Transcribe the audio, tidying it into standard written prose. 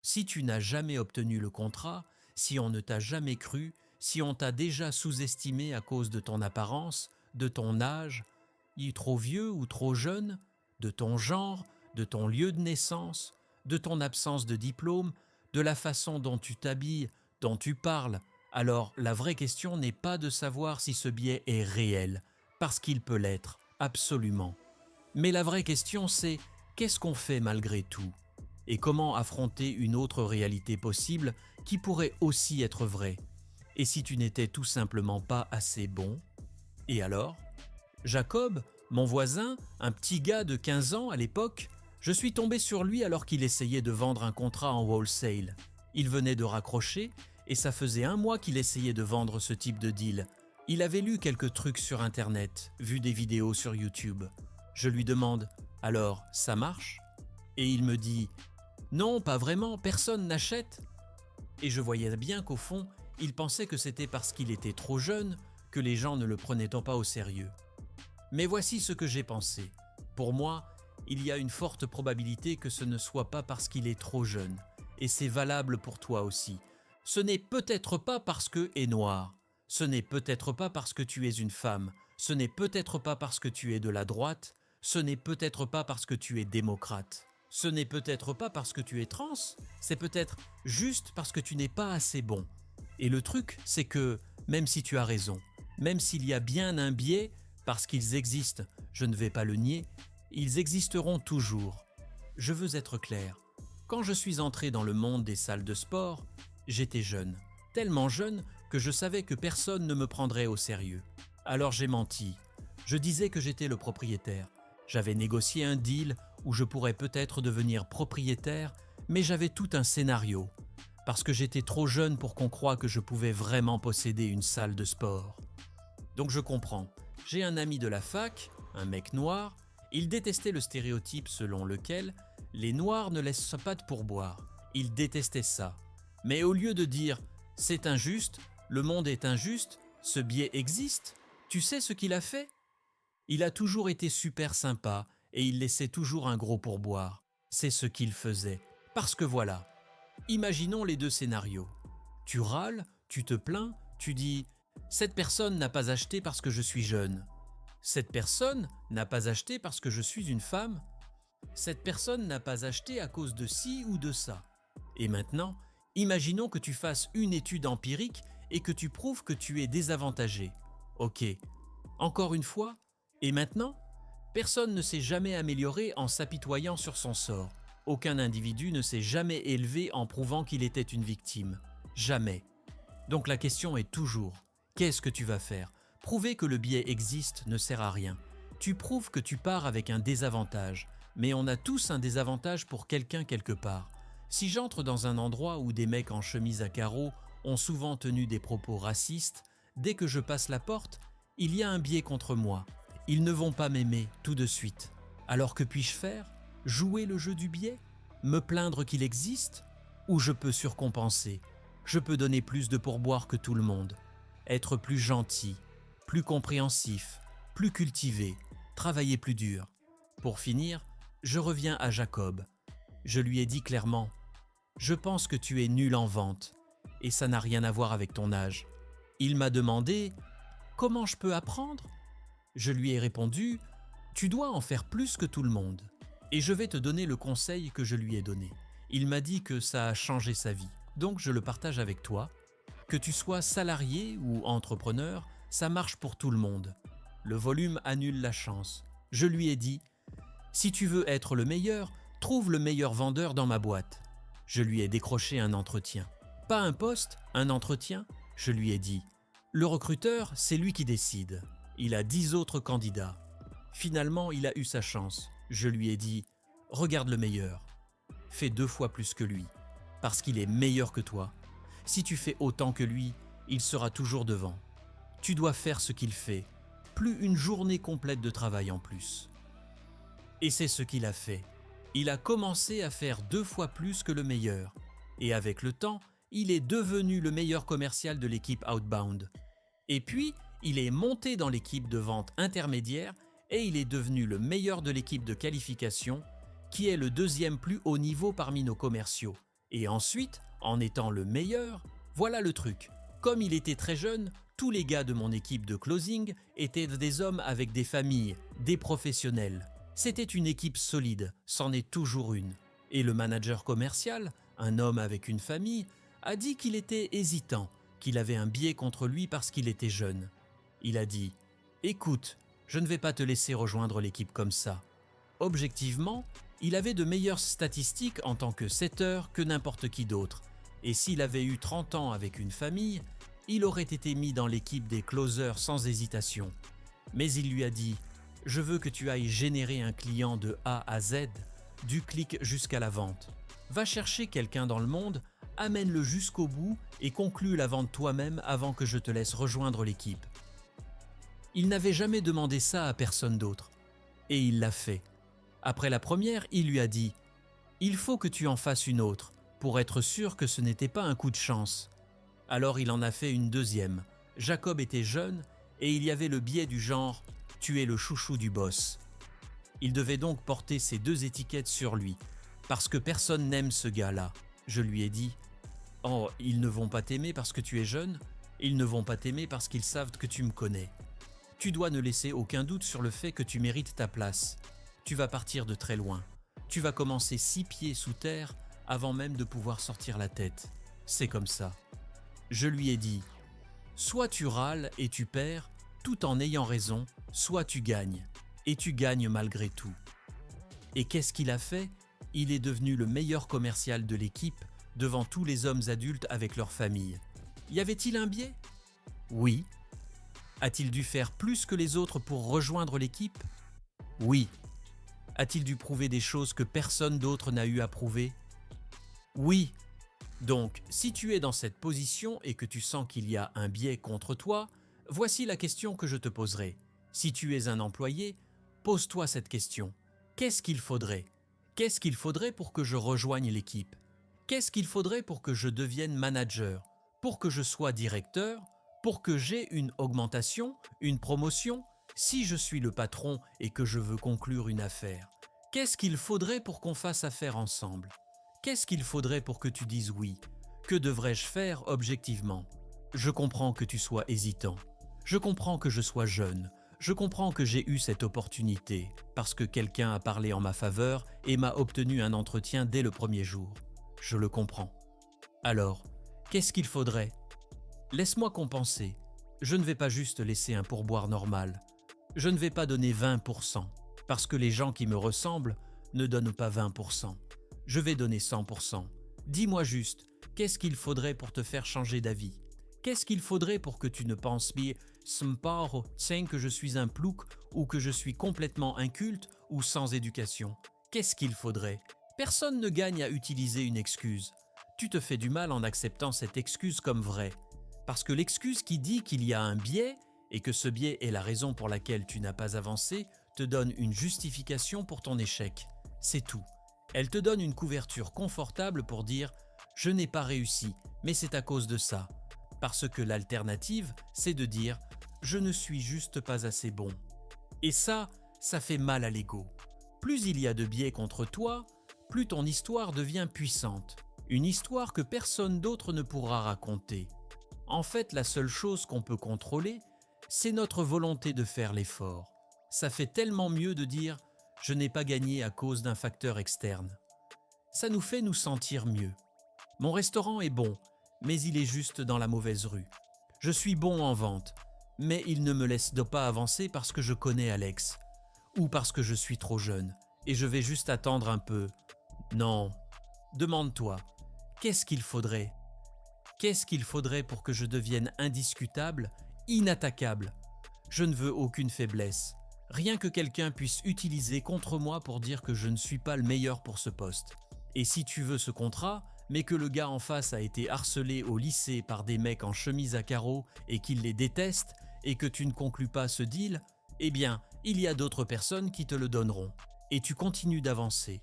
Si tu n'as jamais obtenu le contrat, si on ne t'a jamais cru, si on t'a déjà sous-estimé à cause de ton apparence, de ton âge, trop vieux ou trop jeune, de ton genre, de ton lieu de naissance, de ton absence de diplôme, de la façon dont tu t'habilles, dont tu parles, alors la vraie question n'est pas de savoir si ce biais est réel, parce qu'il peut l'être, absolument. Mais la vraie question c'est qu'est-ce qu'on fait malgré tout? Et comment affronter une autre réalité possible qui pourrait aussi être vraie? Et si tu n'étais tout simplement pas assez bon? Et alors? Jacob, mon voisin, un petit gars de 15 ans à l'époque, je suis tombé sur lui alors qu'il essayait de vendre un contrat en wholesale. Il venait de raccrocher et ça faisait un mois qu'il essayait de vendre ce type de deal. Il avait lu quelques trucs sur internet, vu des vidéos sur YouTube. Je lui demande « Alors, ça marche ?» Et il me dit « Non, pas vraiment, personne n'achète. » Et je voyais bien qu'au fond, il pensait que c'était parce qu'il était trop jeune que les gens ne le prenaient pas au sérieux. Mais voici ce que j'ai pensé. Pour moi, il y a une forte probabilité que ce ne soit pas parce qu'il est trop jeune. Et c'est valable pour toi aussi. Ce n'est peut-être pas parce que est noir. Ce n'est peut-être pas parce que tu es une femme. Ce n'est peut-être pas parce que tu es de la droite. Ce n'est peut-être pas parce que tu es démocrate. Ce n'est peut-être pas parce que tu es trans. C'est peut-être juste parce que tu n'es pas assez bon. Et le truc, c'est que, même si tu as raison, même s'il y a bien un biais, parce qu'ils existent, je ne vais pas le nier, ils existeront toujours. Je veux être clair. Quand je suis entré dans le monde des salles de sport, j'étais jeune. Tellement jeune que je savais que personne ne me prendrait au sérieux. Alors j'ai menti. Je disais que j'étais le propriétaire. J'avais négocié un deal où je pourrais peut-être devenir propriétaire, mais j'avais tout un scénario. Parce que j'étais trop jeune pour qu'on croie que je pouvais vraiment posséder une salle de sport. Donc je comprends. J'ai un ami de la fac, un mec noir, il détestait le stéréotype selon lequel les noirs ne laissent pas de pourboire. Il détestait ça. Mais au lieu de dire « c'est injuste, le monde est injuste, ce biais existe », tu sais ce qu'il a fait? Il a toujours été super sympa et il laissait toujours un gros pourboire. C'est ce qu'il faisait. Parce que voilà, imaginons les deux scénarios. Tu râles, tu te plains, tu dis « cette personne n'a pas acheté parce que je suis jeune ». Cette personne n'a pas acheté parce que je suis une femme. Cette personne n'a pas acheté à cause de ci ou de ça. Et maintenant, imaginons que tu fasses une étude empirique et que tu prouves que tu es désavantagé. Ok. Encore une fois, et maintenant? Personne ne s'est jamais amélioré en s'apitoyant sur son sort. Aucun individu ne s'est jamais élevé en prouvant qu'il était une victime. Jamais. Donc la question est toujours, qu'est-ce que tu vas faire? Prouver que le biais existe ne sert à rien. Tu prouves que tu pars avec un désavantage, mais on a tous un désavantage pour quelqu'un quelque part. Si j'entre dans un endroit où des mecs en chemise à carreaux ont souvent tenu des propos racistes, dès que je passe la porte, il y a un biais contre moi. Ils ne vont pas m'aimer tout de suite. Alors que puis-je faire? Jouer le jeu du biais? Me plaindre qu'il existe? Ou je peux surcompenser? Je peux donner plus de pourboire que tout le monde. Être plus gentil, plus compréhensif, plus cultivé, travailler plus dur. Pour finir, je reviens à Jacob. Je lui ai dit clairement « Je pense que tu es nul en vente et ça n'a rien à voir avec ton âge. » Il m'a demandé « Comment je peux apprendre ?» Je lui ai répondu « Tu dois en faire plus que tout le monde. » Et je vais te donner le conseil que je lui ai donné. Il m'a dit que ça a changé sa vie, donc je le partage avec toi. Que tu sois salarié ou entrepreneur, ça marche pour tout le monde. Le volume annule la chance. Je lui ai dit « Si tu veux être le meilleur, trouve le meilleur vendeur dans ma boîte. » Je lui ai décroché un entretien. Pas un poste, un entretien, je lui ai dit. Le recruteur, c'est lui qui décide. Il a 10 autres candidats. Finalement, il a eu sa chance. Je lui ai dit « Regarde le meilleur. Fais 2 fois plus que lui, parce qu'il est meilleur que toi. Si tu fais autant que lui, il sera toujours devant. Tu dois faire ce qu'il fait, plus une journée complète de travail en plus. » Et c'est ce qu'il a fait. Il a commencé à faire 2 fois plus que le meilleur. Et avec le temps, il est devenu le meilleur commercial de l'équipe Outbound. Et puis, il est monté dans l'équipe de vente intermédiaire et il est devenu le meilleur de l'équipe de qualification, qui est le 2e plus haut niveau parmi nos commerciaux. Et ensuite, en étant le meilleur, voilà le truc. Comme il était très jeune, tous les gars de mon équipe de closing étaient des hommes avec des familles, des professionnels. C'était une équipe solide, c'en est toujours une. Et le manager commercial, un homme avec une famille, a dit qu'il était hésitant, qu'il avait un biais contre lui parce qu'il était jeune. Il a dit « Écoute, je ne vais pas te laisser rejoindre l'équipe comme ça. » Objectivement, il avait de meilleures statistiques en tant que setter que n'importe qui d'autre. Et s'il avait eu 30 ans avec une famille, il aurait été mis dans l'équipe des closers sans hésitation. Mais il lui a dit « Je veux que tu ailles générer un client de A à Z, du clic jusqu'à la vente. Va chercher quelqu'un dans le monde, amène-le jusqu'au bout et conclue la vente toi-même avant que je te laisse rejoindre l'équipe. » Il n'avait jamais demandé ça à personne d'autre. Et il l'a fait. Après la première, il lui a dit « Il faut que tu en fasses une autre, pour être sûr que ce n'était pas un coup de chance. » Alors il en a fait une deuxième. Jacob était jeune et il y avait le biais du genre « Tu es le chouchou du boss ». Il devait donc porter ces deux étiquettes sur lui, parce que personne n'aime ce gars-là. Je lui ai dit « Oh, ils ne vont pas t'aimer parce que tu es jeune, ils ne vont pas t'aimer parce qu'ils savent que tu me connais. Tu dois ne laisser aucun doute sur le fait que tu mérites ta place. Tu vas partir de très loin. Tu vas commencer 6 pieds sous terre avant même de pouvoir sortir la tête. C'est comme ça. » Je lui ai dit « Soit tu râles et tu perds, tout en ayant raison, soit tu gagnes. Et tu gagnes malgré tout. » Et qu'est-ce qu'il a fait? Il est devenu le meilleur commercial de l'équipe devant tous les hommes adultes avec leur famille. Y avait-il un biais? Oui. A-t-il dû faire plus que les autres pour rejoindre l'équipe? Oui. A-t-il dû prouver des choses que personne d'autre n'a eu à prouver? Oui. Donc, si tu es dans cette position et que tu sens qu'il y a un biais contre toi, voici la question que je te poserai. Si tu es un employé, pose-toi cette question. Qu'est-ce qu'il faudrait? Qu'est-ce qu'il faudrait pour que je rejoigne l'équipe? Qu'est-ce qu'il faudrait pour que je devienne manager? Pour que je sois directeur? Pour que j'aie une augmentation, une promotion? Si je suis le patron et que je veux conclure une affaire, qu'est-ce qu'il faudrait pour qu'on fasse affaire ensemble? Qu'est-ce qu'il faudrait pour que tu dises oui? Que devrais-je faire objectivement? Je comprends que tu sois hésitant. Je comprends que je sois jeune. Je comprends que j'ai eu cette opportunité parce que quelqu'un a parlé en ma faveur et m'a obtenu un entretien dès le premier jour. Je le comprends. Alors, qu'est-ce qu'il faudrait? Laisse-moi compenser. Je ne vais pas juste laisser un pourboire normal. Je ne vais pas donner 20%, parce que les gens qui me ressemblent ne donnent pas 20%. Je vais donner 100%. Dis-moi juste, qu'est-ce qu'il faudrait pour te faire changer d'avis? Qu'est-ce qu'il faudrait pour que tu ne penses pas que je suis un plouc ou que je suis complètement inculte ou sans éducation? Qu'est-ce qu'il faudrait? Personne ne gagne à utiliser une excuse. Tu te fais du mal en acceptant cette excuse comme vraie. Parce que l'excuse qui dit qu'il y a un biais et que ce biais est la raison pour laquelle tu n'as pas avancé te donne une justification pour ton échec. C'est tout. Elle te donne une couverture confortable pour dire « Je n'ai pas réussi, mais c'est à cause de ça ». Parce que l'alternative, c'est de dire « Je ne suis juste pas assez bon ». Et ça fait mal à l'ego. Plus il y a de biais contre toi, plus ton histoire devient puissante. Une histoire que personne d'autre ne pourra raconter. En fait, la seule chose qu'on peut contrôler, c'est notre volonté de faire l'effort. Ça fait tellement mieux de dire « Je n'ai pas gagné à cause d'un facteur externe ». Ça nous fait nous sentir mieux. Mon restaurant est bon, mais il est juste dans la mauvaise rue. Je suis bon en vente, mais il ne me laisse pas avancer parce que je connais Alex, ou parce que je suis trop jeune, et je vais juste attendre un peu. Non, demande-toi, qu'est-ce qu'il faudrait? Qu'est-ce qu'il faudrait pour que je devienne indiscutable, inattaquable? Je ne veux aucune faiblesse. Rien que quelqu'un puisse utiliser contre moi pour dire que je ne suis pas le meilleur pour ce poste. Et si tu veux ce contrat, mais que le gars en face a été harcelé au lycée par des mecs en chemise à carreaux et qu'il les déteste, et que tu ne conclus pas ce deal, eh bien, il y a d'autres personnes qui te le donneront. Et tu continues d'avancer.